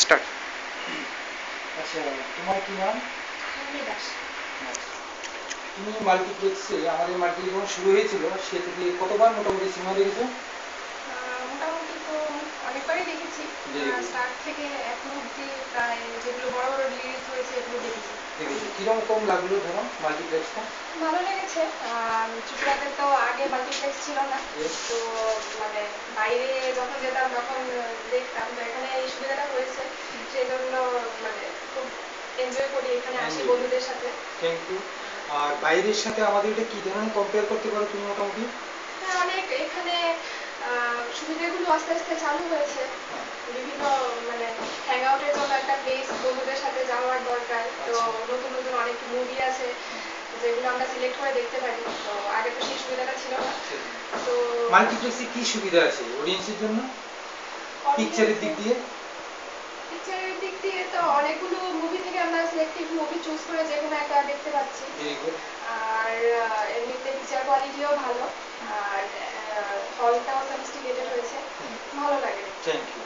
Start. আচ্ছা, তোমার কি নাম? আমি দাস। তুমি মাল্টিপ্লেক্সে আমাদের মাল্টিপ্লেক্স যখন শুরু হয়েছিল সে থেকে কতবার মোটামুটি সিনেমা দেখেছো? মোটামুটি তো অনেকবারই দেখেছি। স্টার্ট থেকে এখনো অব্দি প্রায় যেগুলো বড় বড় রিলিজ হয়েছে এগুলো দেখেছি। কিরকম লাগলো ধরো মাল্টিপ্লেক্সটা? ভালো লেগেছে। ত্রিপুরাতে তো আগে মাল্টিপ্লেক্স ছিল না, তো মানে বাইরে যখন যেতাম তখন দেখতাম, তো এখানে এই সুবিধাটা হয়েছে, সেই জন্য মানে খুব এনজয় করি এখানে আসি বন্ধুদের সাথে। Thank you. আর বাইরের সাথে আমাদের এটা কি ধরনের কম্পেয়ার করতে পারো তুমি মোটামুটি? হ্যাঁ, অনেক এখানে সুবিধাগুলো আস্তে আস্তে চালু হয়েছে। বিভিন্ন মানে হ্যাং আউটের জন্য একটা প্লেস বন্ধুদের সাথে যাওয়ার দরকার, তো নতুন নতুন অনেক মুভি আছে যেগুলো আমরা সিলেক্ট করে দেখতে পারি, তো আগে তো সেই সুবিধাটা ছিল না। তো মাল্টিপ্লেক্সে কি সুবিধা আছে অডিয়েন্সের জন্য পিকচারের দিক দিয়ে? পিকচারের দিক দিয়ে তো অনেকগুলো মুভি থেকে আমরা সিলেক্টিভ মুভি চুজ করে যে কোনো একটা দেখতে পাচ্ছি। আর এমনিতে পিকচার কোয়ালিটিও ভালো, আর হলটাও সফিস্টিকেটেড হয়েছে, ভালো লাগে। Thank you.